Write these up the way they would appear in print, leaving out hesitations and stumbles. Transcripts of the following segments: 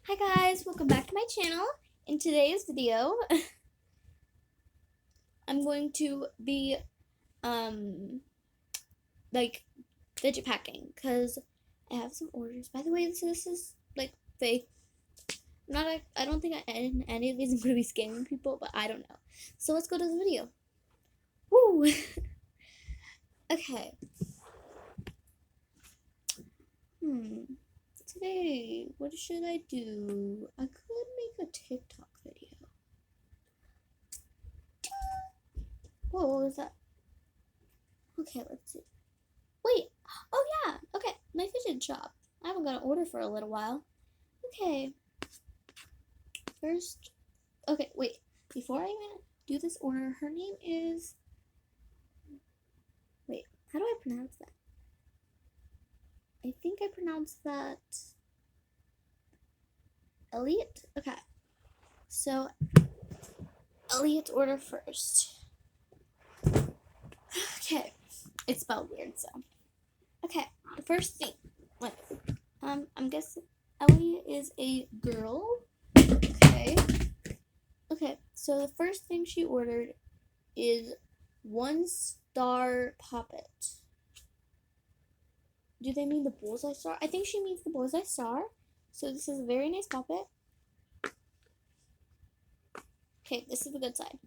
Hi guys, welcome back to my channel. In today's video, I'm going to be like fidget packing because I have some orders. By the way, this is like fake. I don't think any of these I'm going to be scamming people, but I don't know. So let's go to the video. Woo! Okay. Today, what should I do? I could make a TikTok video. Whoa, what was that? Okay, let's see. Wait, oh yeah, okay, my fidget shop. I haven't got an order for a little while. Okay, first, okay, wait, before I even do this order, her name is, wait, how do I pronounce that? I think I pronounced that Elliot? Okay, so Elliot's order first. Okay, it's spelled weird, so. Okay, the first thing, wait, I'm guessing Elliot is a girl. Okay. Okay, so the first thing she ordered is 1-star poppet. Do they mean the bullseye star? I think she means the bullseye star. So this is a very nice poppet. Okay, this is the good side.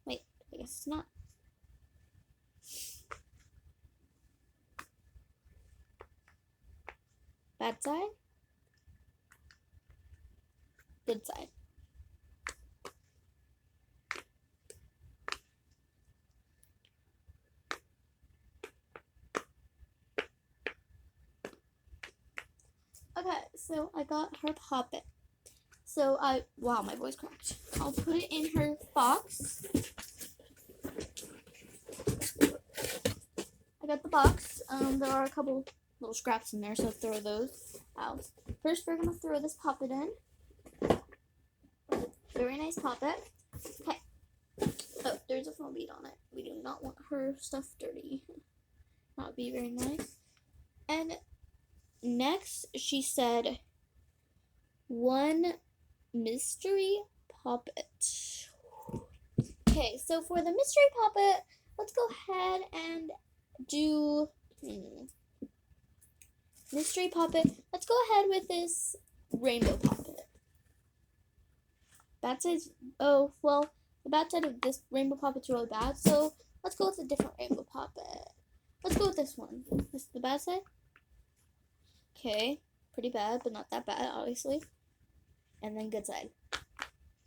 Wait, I guess it's not. Bad side. Good side. Okay, so I got her poppet. So wow, my voice cracked. I'll put it in her box. I got the box. There are a couple little scraps in there, so throw those out. First, we're gonna throw this poppet in. Very nice poppet. Okay. Oh, there's a foam bead on it. We do not want her stuff dirty. That would be very nice. And next, she said 1 mystery poppet. Okay, so for the mystery poppet, let's go ahead and do mystery poppet. Let's go ahead with this rainbow poppet. Bad side, oh, well, the bad side of this rainbow poppet's really bad, so let's go with a different rainbow poppet. Let's go with this one. This is the bad side. Okay, pretty bad, but not that bad, obviously. And then good side.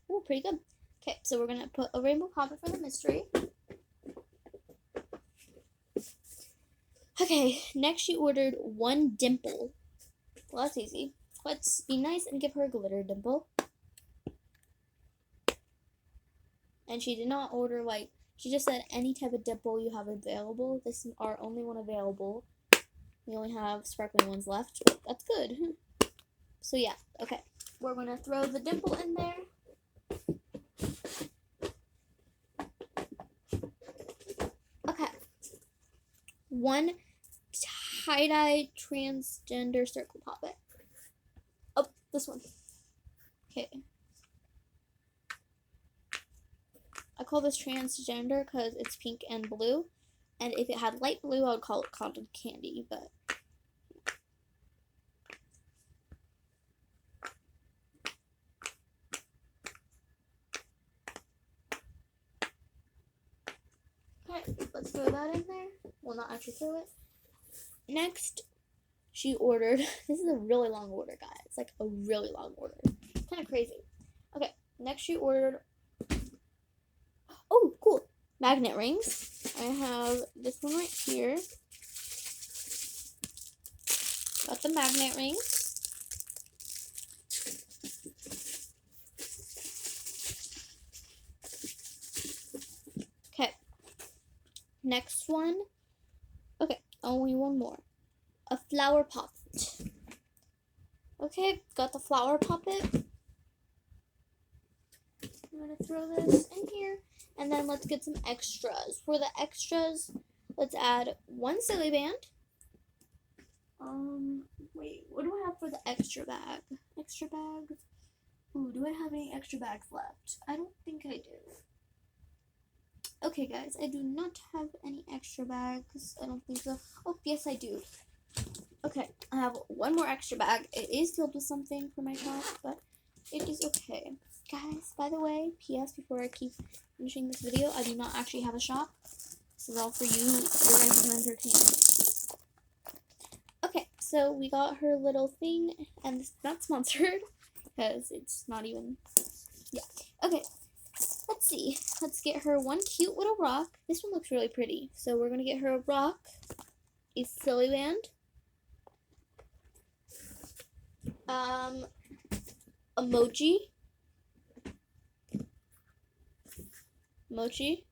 Oh, pretty good. Okay, so we're gonna put a rainbow poppet for the mystery. Okay, next she ordered 1 dimple. Well, that's easy. Let's be nice and give her a glitter dimple. And she did not order, like, she just said any type of dimple you have available. This is our only one available. We only have sparkling ones left. That's good. So yeah, okay. We're gonna throw the dimple in there. Okay. 1 tie-dye transgender circle poppet. Oh, this one. Okay. I call this transgender because it's pink and blue. And if it had light blue, I would call it cotton candy, but okay, let's throw that in there. Well, not actually throw it. Next, she ordered, this is a really long order, guys. It's like a really long order. Kind of crazy. Okay, next she ordered, oh, cool, magnet rings. I have this one right here. Got the magnet rings. Okay, next one. Okay, only one more. A flower poppet. Okay, got the flower poppet. I'm gonna throw this in here, and then let's get some extras. For the extras, let's add 1 silly band. Wait, what do I have for the extra bag? I extra bags. Ooh, do I have any extra bags left? I don't think I do. Okay, guys, I do not have any extra bags. I don't think so. Oh, yes, I do. Okay, I have one more extra bag. It is filled with something for my shop, but it is okay. Guys, by the way, P.S. before I keep finishing this video, I do not actually have a shop. This is all for you, your guys' entertainment. Okay, so we got her little thing, and it's not sponsored, because it's not even, yeah. Okay, let's see. Let's get her one cute little rock. This one looks really pretty, so we're going to get her a rock, a silly band, emoji, mochi,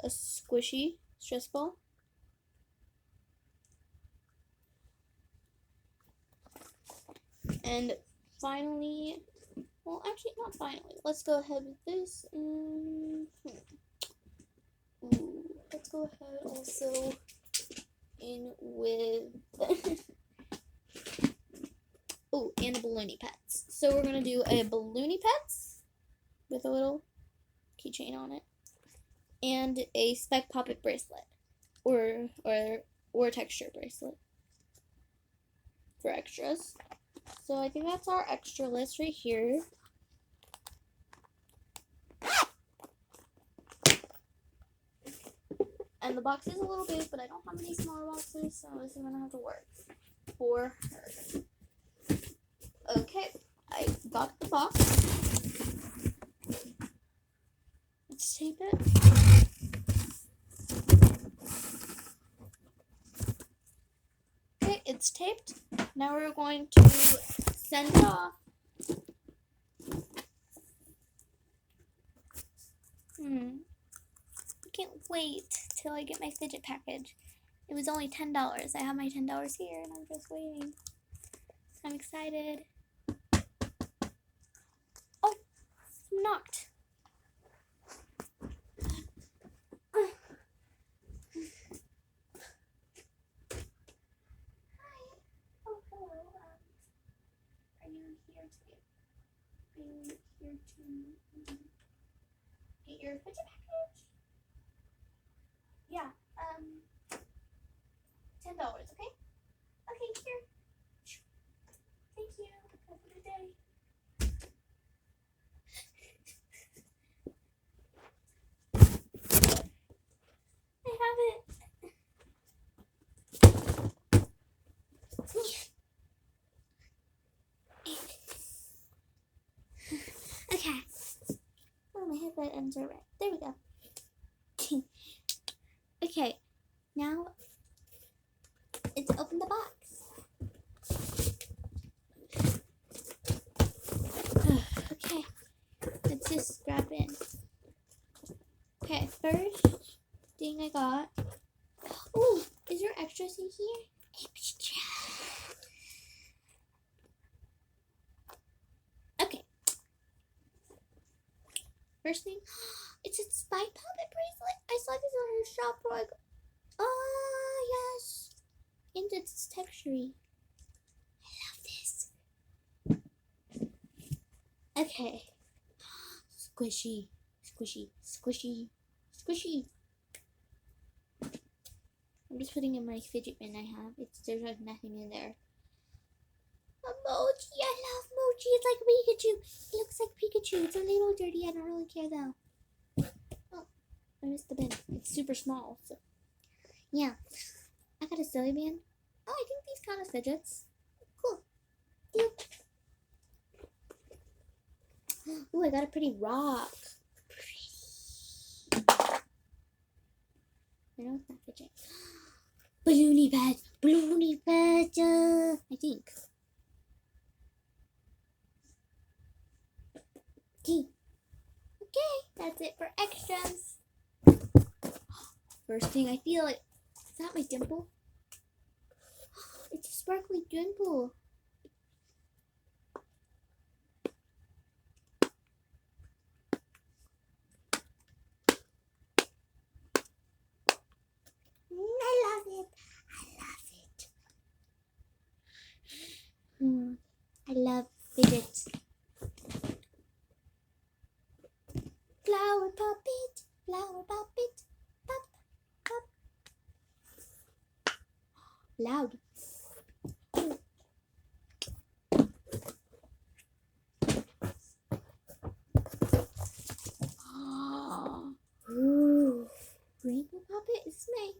a squishy stress ball, and finally, well, actually not finally, let's go ahead with this. Ooh, let's go ahead also in with oh, and a balloony pets. So we're gonna do a balloony pets with a little keychain on it, and a spec poppet bracelet, or texture bracelet for extras. So I think that's our extra list right here. And the box is a little big, but I don't have any smaller boxes, so this is gonna have to work for her. Okay, I got the box. Let's tape it. Okay, it's taped. Now we're going to send it off. I can't wait till I get my fidget package. It was only $10. I have my $10 here, and I'm just waiting. I'm excited. Oh, I'm knocked. Get your fidget package? Yeah, $10, okay? Okay, here. Thank you. Have a good day. I have it. Okay. Oh, my headlight ends are red. There we go. Okay, now let's open the box. Okay, let's just strap in. Okay, first thing I got. Oh, is there extras in here? Extra. Okay. First thing, it's a spy puppet bracelet. I saw this on her shop. Like, oh yes, and it's textury. I love this. Okay. Squishy, squishy, squishy, squishy. I'm just putting in my fidget bin I have. There's like nothing in there. Emoji, I love Mochi. It's like Pikachu. It looks like Pikachu. It's a little dirty. I don't really care though. Oh, I missed the bin. It's super small. So yeah, I got a silly band. Oh, I think these kind of fidgets. Cool. Ooh, I got a pretty rock. Pretty. I know it's not fidget. Balloony pads. Balloony pads. I think. Okay. Okay, that's it for extras. First thing I feel it. Is that my dimple? It's a sparkly dimple. I love it. I love it. I love fidgets. Flower puppet, pop, pop. Loud. Ooh, rainbow puppet is my.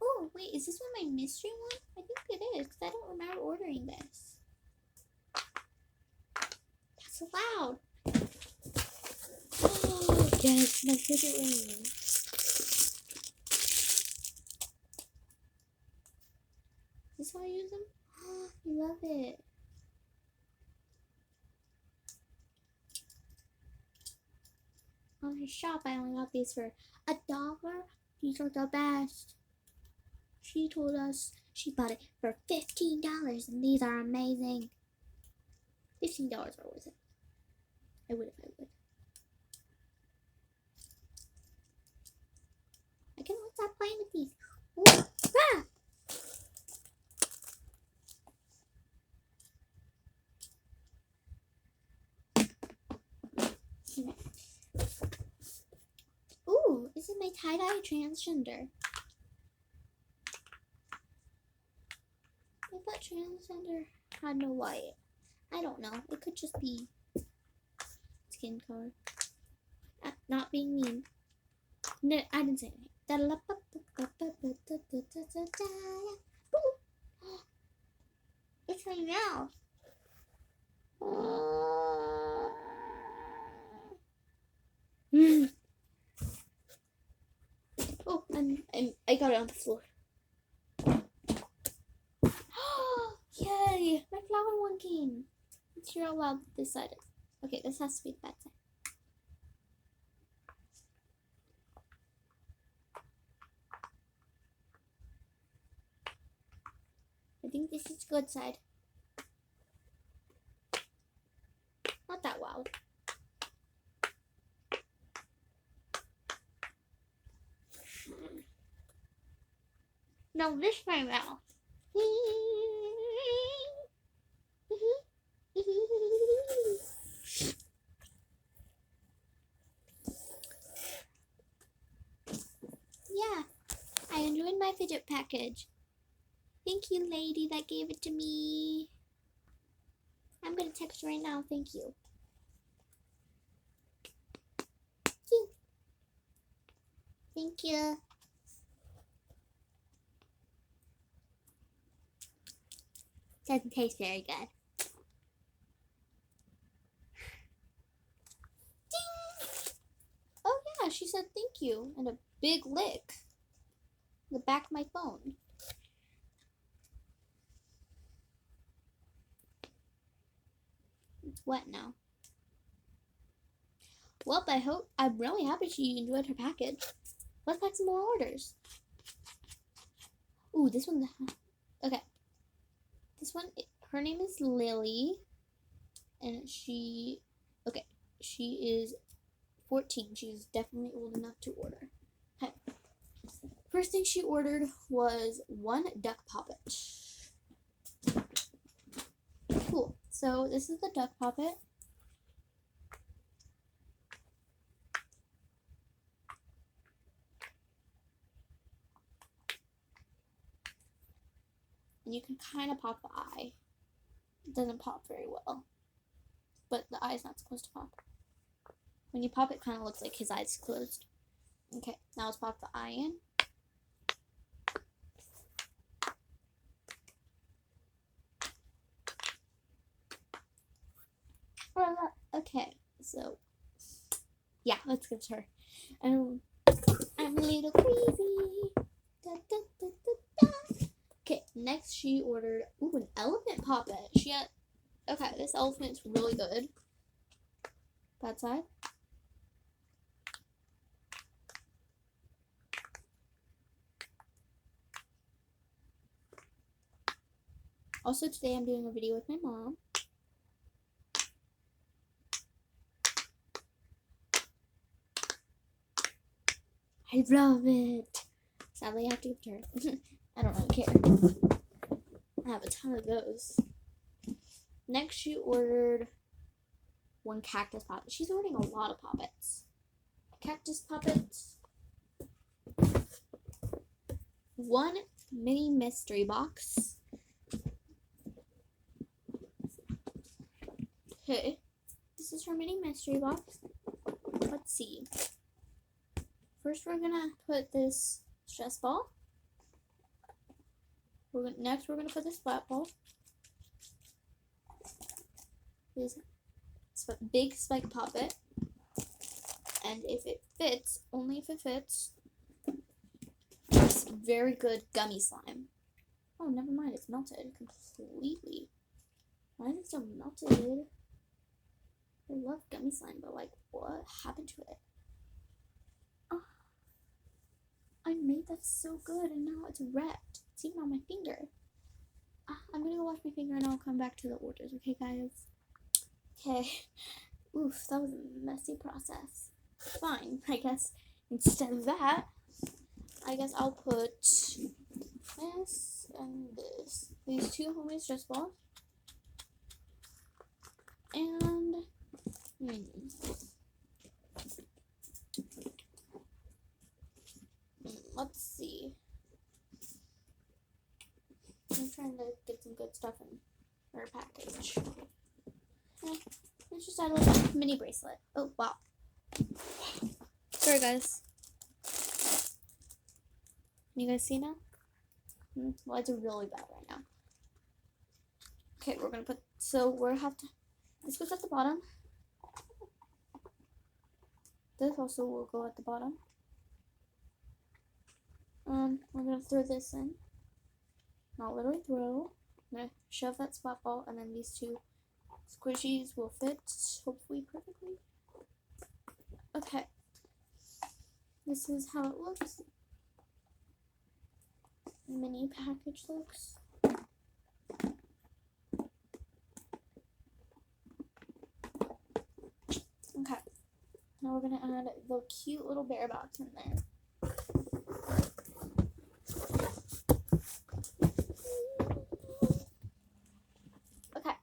Oh wait, is this one my mystery one? I think it is because I don't remember ordering this. That's so loud. Oh yes, my fidget ring. Is this how I use them? Oh, I love it. On her shop, I only got these for $1. These are the best. She told us she bought it for $15, and these are amazing. $15 are worth it. I would if I would. I cannot stop playing with these. Ooh. Ah! Ooh, this is my tie-dye transgender. I thought transgender had no white. I don't know. It could just be skin color. Not being mean. No, I didn't say anything. It's right now. Oh, I got it on the floor. Yay! My flower one came. Let's hear out loud this side is. Okay, this has to be the bad side. I think this is good side. Not that loud. No, this my mouth. Yeah, I enjoyed my fidget package. Thank you, lady that gave it to me. I'm gonna text her right now. Thank you. Thank you. Doesn't taste very good. Ding! Oh yeah, she said thank you and a big lick. The back of my phone. It's wet now. Well, I'm really happy she enjoyed her package. Let's pack some more orders. Ooh, this one. Okay. This one, her name is Lily. And she is 14. She's definitely old enough to order. Okay. First thing she ordered was one duck poppet. Cool. So this is the duck poppet. And you can kind of pop the eye. It doesn't pop very well. But the eye's not supposed to pop. When you pop it, kind of looks like his eyes closed. Okay, now let's pop the eye in. Okay, so yeah, let's give it to her. I'm a little crazy. Da, da, da, da, da. Okay, next she ordered an elephant poppet. Okay, this elephant's really good. That side. Also today I'm doing a video with my mom. I love it. Sadly, I have to give it to her. I don't really care. I have a ton of those. Next, she ordered one cactus poppet. She's ordering a lot of poppets. Cactus poppets. One mini mystery box. Okay, this is her mini mystery box. Let's see. First, we're gonna put this stress ball. Next, we're gonna put this flat ball. This big spike poppet, and if it fits, only if it fits, this very good gummy slime. Oh, never mind, it's melted completely. Why is it so melted? I love gummy slime, but like, what happened to it? Oh, I made that so good, and now it's wrecked. It's even on my finger. I'm gonna go wash my finger, and I'll come back to the orders, okay, guys? Okay. Oof, that was a messy process. Fine, I guess instead of that, I guess I'll put this and this. These two homemade stress balls. And let's see. I'm trying to get some good stuff in our package. Let's just add a little mini bracelet. Oh, wow. Sorry, guys. Can you guys see now? Well, it's really bad right now. Okay, we're gonna put, this goes at the bottom. This also will go at the bottom. We're gonna throw this in. Not literally throw. I'm gonna shove that spot ball, and then these two squishies will fit, hopefully perfectly. Okay. This is how it looks. Mini package looks. Okay. Now we're gonna add the cute little bear box in there. Okay.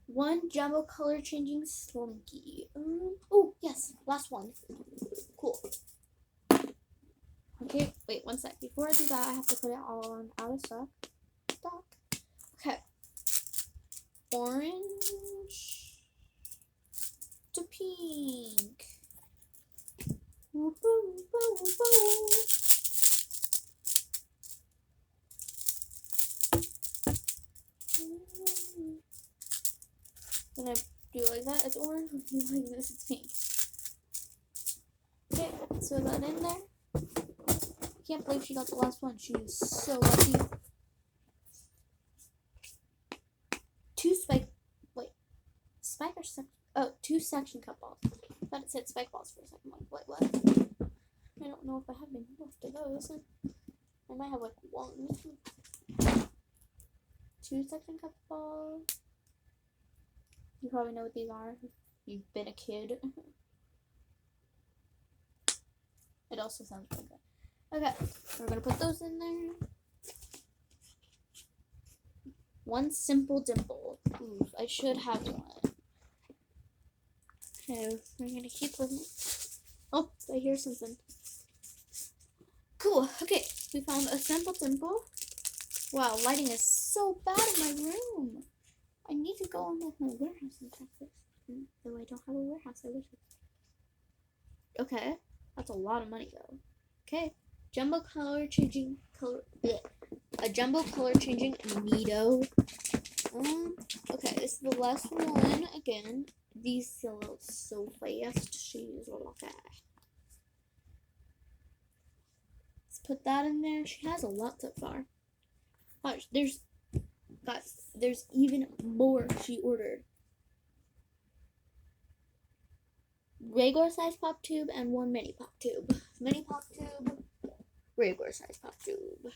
One jumbo color changing slinky. Oh, yes, last one. Cool. Okay, wait one sec. Before I do that, I have to put it all on out of stock. Okay. Orange to pink. Woo, woo, woo, woo. When I do it like that, it's orange. When I do it like this, it's pink. Okay, so that in there. Can't believe she got the last one. She is so lucky. Two section cup balls. I thought it said spike balls for a second. I'm like, what? I don't know if I have enough of those. I might have like one. Two section cup balls. You probably know what these are. You've been a kid. It also sounds really good. Okay, we're gonna put those in there. One simple dimple. Ooh, I should have one. Okay, we're gonna keep them. Oh, I hear something. Cool. Okay, we found a simple dimple. Wow, lighting is so bad in my room. I need to go in with my warehouse in Texas. Though I don't have a warehouse, I wish. Okay, that's a lot of money though. Okay, a jumbo color changing neato. Okay, this is the last one again. These sell out so fast. She's lucky. Let's put that in there. She has a lot so far. Gosh, there's even more she ordered. Regular size pop tube and one mini pop tube. Mini pop tube, regular size pop tube.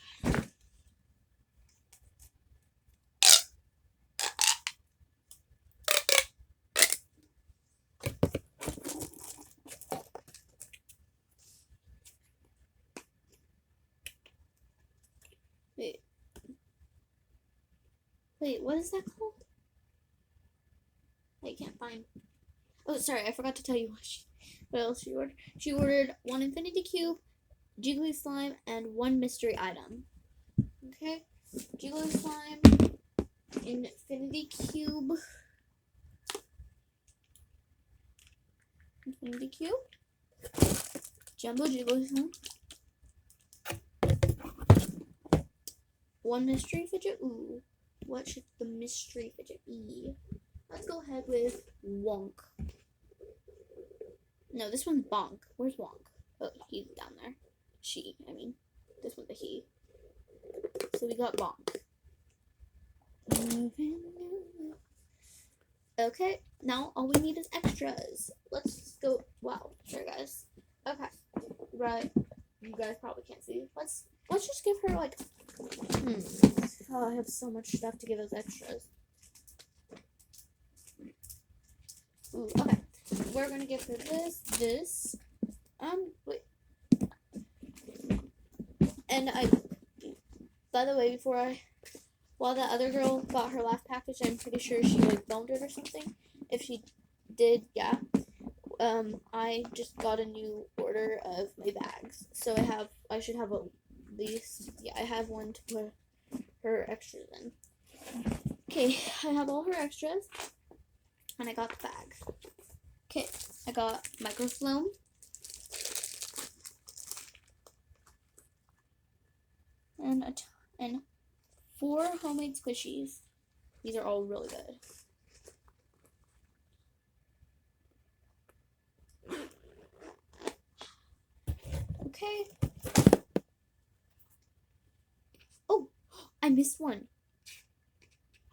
Wait, what is that called? I can't find. Oh, sorry, I forgot to tell you what else she ordered. She ordered 1 infinity cube, jiggly slime, and 1 mystery item. Okay, jiggly slime, infinity cube, jumbo jiggly slime, 1 mystery fidget. Ooh, what should the mystery fidget be? Let's go ahead with Wonk. No, this one's Bonk. Where's Wonk? Oh, he's down there. She, I mean. This one's a he. So we got Bonk. Okay, now all we need is extras. Let's go. Wow, sure, guys. Okay, right. You guys probably can't see. Let's just give her like. Oh, I have so much stuff to give as extras. Ooh, okay. We're gonna give her this, wait. And by the way, while that other girl got her last package, I'm pretty sure she like filmed it or something. If she did, yeah. I just got a new order of my bags, so I should have at least, yeah, I have one to put her extras in. Okay, I have all her extras, and I got the bag. Okay, I got microfilm, and 4 homemade squishies. These are all really good. Okay. Oh, I missed one.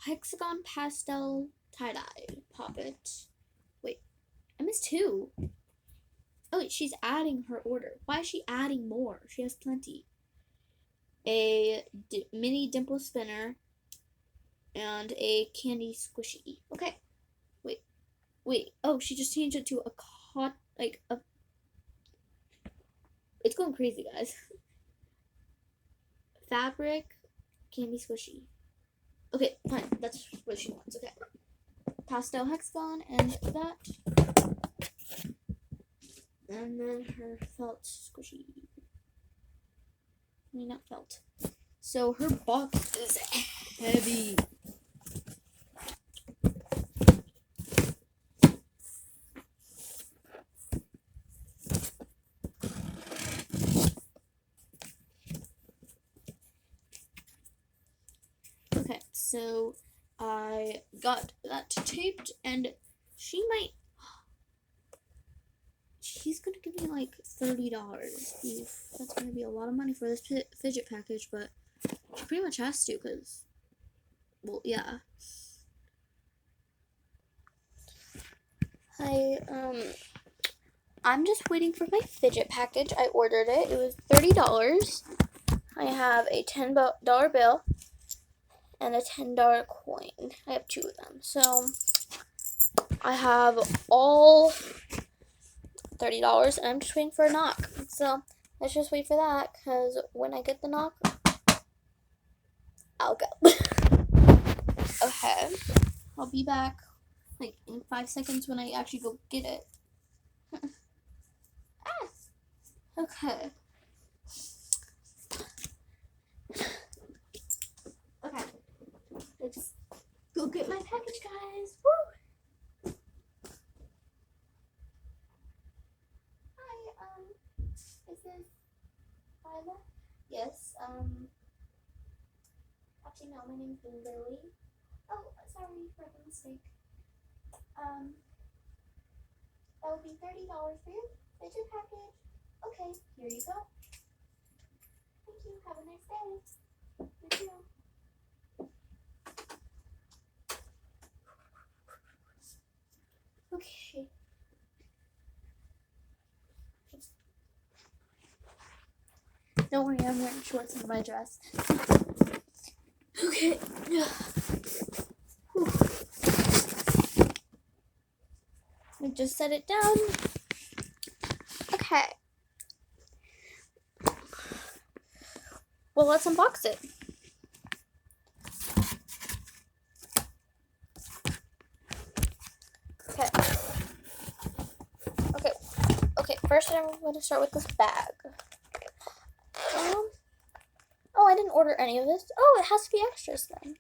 Hexagon pastel tie-dye poppet. Wait, I missed 2. Oh, wait, she's adding her order. Why is she adding more? She has plenty. A mini dimple spinner and a candy squishy. Okay. Wait. Oh, she just changed it to it's going crazy, guys. Fabric candy squishy. Okay, fine. That's what she wants. Okay. Pastel hexagon and that. And then her felt squishy. I mean, not felt. So her box is heavy. Okay, so I got that taped, and she's gonna give me like $30. That's gonna be a lot of money for this fidget package, but she pretty much has to, because, well, yeah. I'm just waiting for my fidget package. I ordered it. It was $30. I have a $10 bill and a $10 coin. I have 2 of them. So I have all $30, and I'm just waiting for a knock. So let's just wait for that, because when I get the knock, I'll go. Okay. I'll be back like in 5 seconds when I actually go get it. Okay. Okay. Let's go get my package, guys. Woo! Hi, is this Lila? Yes, actually no, my name's Lily. Oh, sorry for the mistake. That would be $30 for your fidget package. Okay, here you go. Thank you. Have a nice day. Thank you. Okay. Don't worry, I'm wearing shorts under my dress. Okay. I just set it down. Okay. Well, let's unbox it. first I'm going to start with this bag. Oh, I didn't order any of this. Oh, it has to be extras then.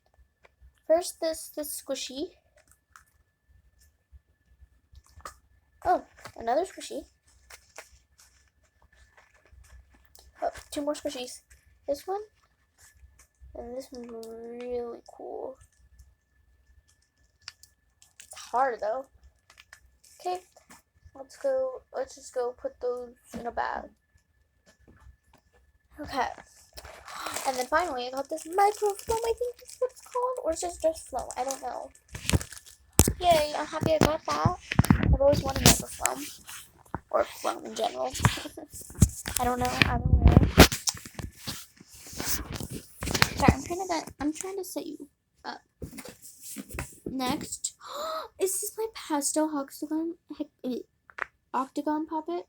First, this squishy. Oh, another squishy. Oh, 2 more squishies. This one. And this one's really cool. It's hard though. Okay, let's just go put those in a bag. Okay. And then finally I got this microfilm, I think that's what it's called. Or is it just flow? I don't know. Yay, I'm happy I got that. I've always wanted microfilm. Or film in general. I don't know. Sorry, I'm trying to set you up. Next, is this my pastel octagon puppet?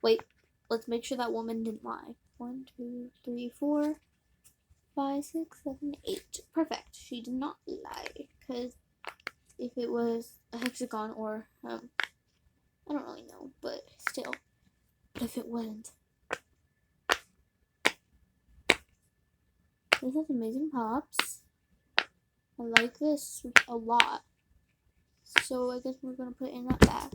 Wait, let's make sure that woman didn't lie. 1, 2, 3, 4, 5, 6, 7, 8. Perfect. She did not lie. Because if it was a hexagon or I don't really know, but still. But if it wasn't. This has amazing pops. I like this a lot. So I guess we're gonna put it in that bag.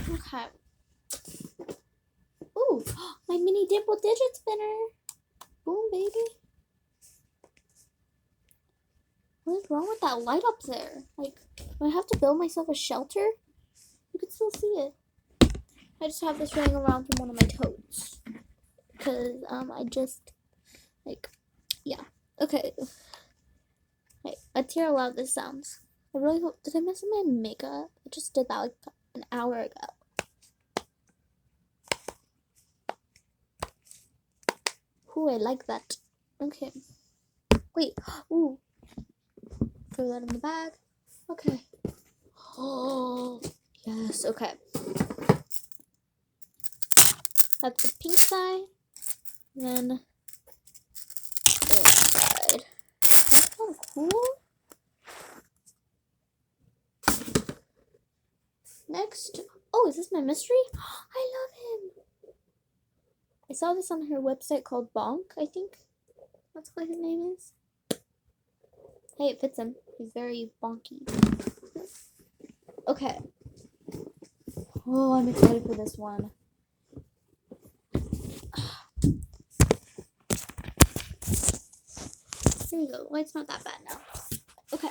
Okay. Ooh, my mini dimple digit spinner. Boom, baby. What is wrong with that light up there? Like, do I have to build myself a shelter? You can still see it. I just have this running around from one of my toads. Because, I just, like, yeah. Okay. Wait, let's hear how loud this sounds. I really hope, did I mess with my makeup? I just did that like an hour ago. Ooh, I like that. Okay. Wait, ooh. Throw that in the bag. Okay. Oh, yes, okay. That's the pink side. Then orange side. That's kind of cool. Next, oh, is this my mystery? I love him. I saw this on her website called Bonk, I think. That's what his name is. Hey, it fits him. He's very bonky. Okay. Oh, I'm excited for this one. There you go. Light's not that bad now. Okay.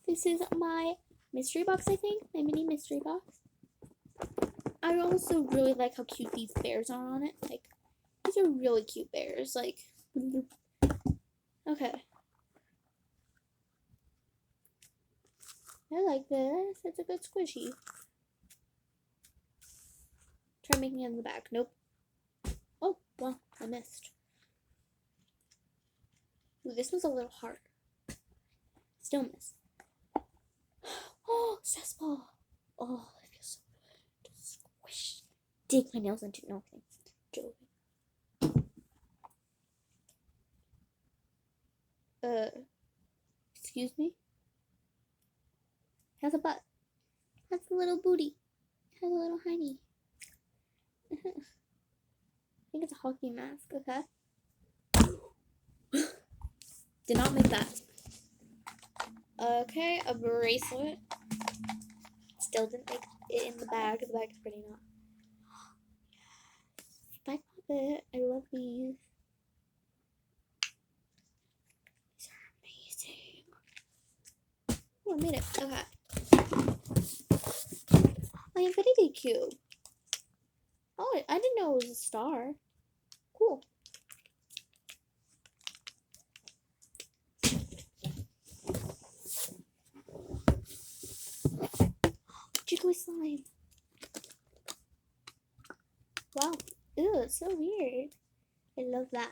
This is my mystery box, I think. My mini mystery box. I also really like how cute these bears are on it. Like, these are really cute bears. Like, okay. I like this. It's a good squishy. Try making it in the back. Nope. Oh, well, I missed. Ooh, this was a little hard. Still missed. Oh, cesspool. Oh, that feels so good. Squish. Dig my nails into nothing. Joking. Excuse me? Has a butt. Has a little booty. Has a little hiney. I think it's a hockey mask, okay? Did not make that. Okay, a bracelet. Still didn't make it in the bag. The bag is pretty not. Spike puppet. I love these. These are amazing. Oh, I made it. Okay. My infinity cube. Oh, I didn't know it was a star. Cool. Jiggly slime. Wow. Ew, it's so weird. I love that.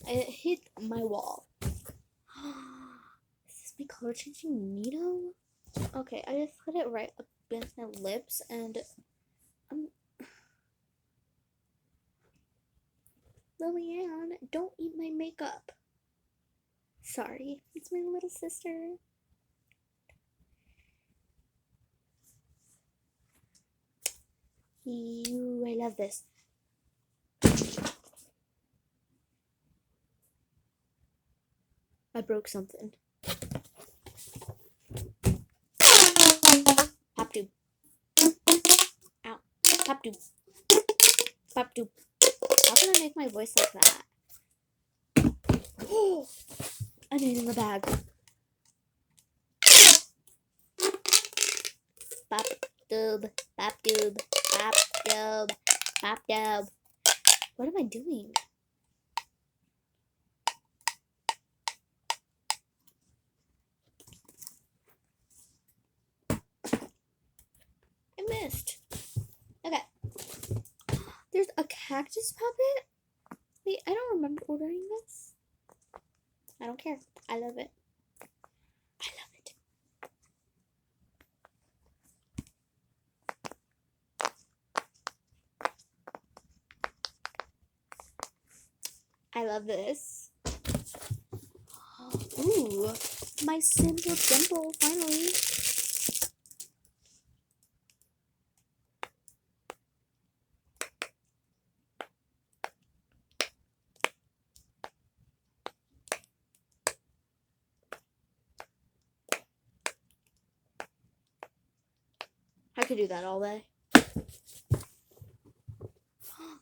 It hit my wall. Is this my color changing needle? Okay, I just put it right up against my lips and Lillian, don't eat my makeup. Sorry, it's my little sister. I love this. I broke something. Pop tube. Ow. Pop tube. Pop tube. How can I make my voice like that? Oh! I made it in the bag. Pop tube. Pop tube. Pop tube. Pop tube. What am I doing? I missed. Okay. There's a cactus puppet? Wait, I don't remember ordering this. I don't care. I love it. I love it. I love this. Ooh, my Sims with Dimple, finally. I could do that all day.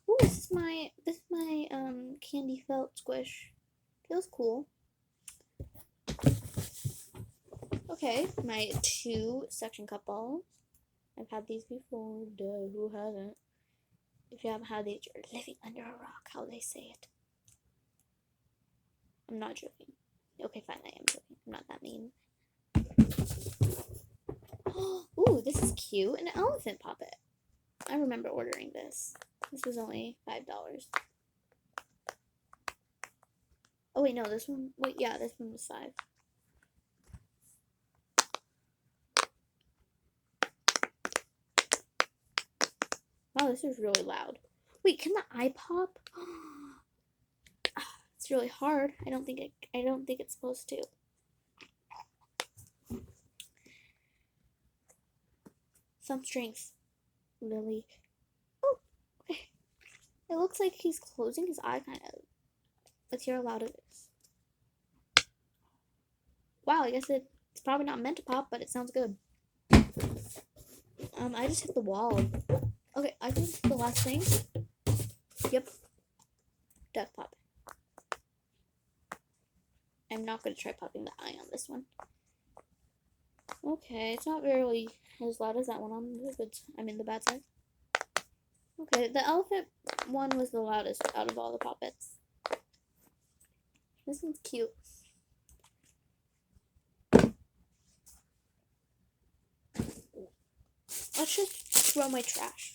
Ooh, this is my candy felt squish. Feels cool. Okay, my 2 suction cup balls. I've had these before. Duh, who hasn't? If you haven't had these, you're living under a rock, how they say it. I'm not joking. Okay, fine, I am joking. I'm not that mean. Ooh, this is cute. An elephant puppet. I remember ordering this. This was only $5. Oh, wait, no, this one. Wait, yeah, this one was 5. Wow, this is really loud. Wait, can the eye pop? It's really hard. I don't think it's supposed to. Some strength. Lily. Oh, okay. It looks like he's closing his eye, kind of. Let's hear how loud it is. Wow, I guess it's probably not meant to pop, but it sounds good. I just hit the wall. Okay, I think the last thing. Yep. Duck pop. I'm not going to try popping the eye on this one. Okay, it's not really as loud as that one on the good. The bad side. Okay, the elephant one was the loudest out of all the poppets. This one's cute. Let's just throw my trash.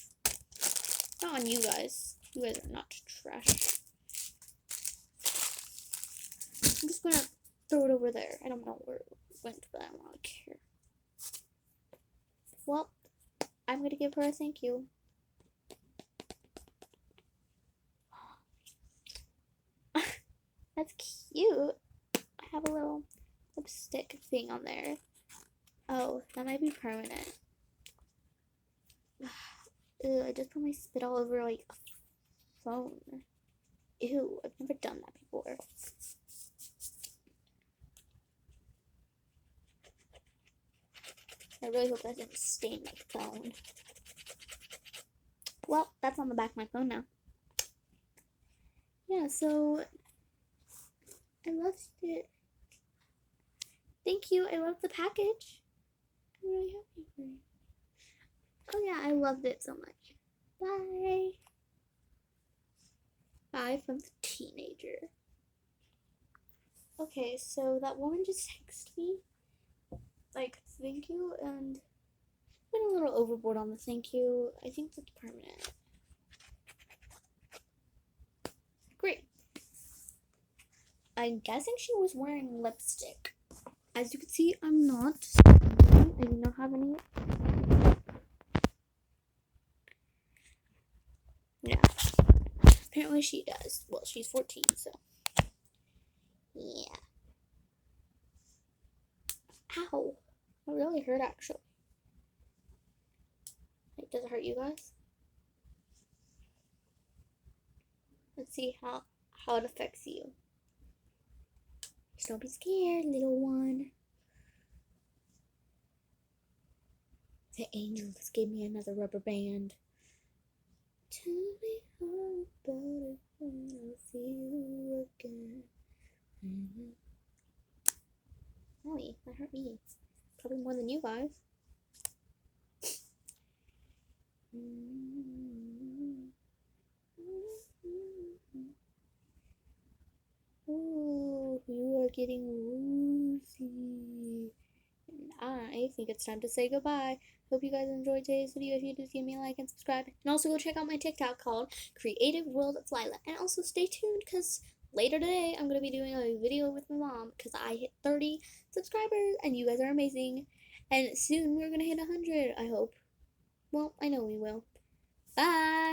Not on you guys. You guys are not trash. I'm just gonna throw it over there. I don't know where it went, but I don't really care. Well, I'm gonna give her a thank you. That's cute. I have a little lipstick thing on there. Oh, that might be permanent. Ew, I just put my spit all over like a phone. Ew, I've never done that before. I really hope that didn't stain my phone. Well, that's on the back of my phone now. Yeah, so I loved it. Thank you. I love the package. I'm really happy for you. Oh yeah, I loved it so much. Bye. Bye from the teenager. Okay, so that woman just texted me, like, thank you, and went a little overboard on the thank you. I think that's permanent. Great. I'm guessing she was wearing lipstick. As you can see, I'm not. I do not have any. Yeah. Apparently she does. Well, she's 14, so. Yeah. Ow. That really hurt, actually. Wait, does it hurt you guys? Let's see how it affects you. Just don't be scared, little one. The angel just gave me another rubber band. Tell me all about it when I see you again. Owie, that hurt me. Probably more than you guys. Ooh, you are getting woozy. And I think it's time to say goodbye. Hope you guys enjoyed today's video. If you did, give me a like and subscribe. And also go check out my TikTok called Creative World of Lila. And also stay tuned because later today I'm going to be doing a video with my mom because I hit 30 subscribers and you guys are amazing. And soon we're going to hit 100, I hope. Well, I know we will. Bye!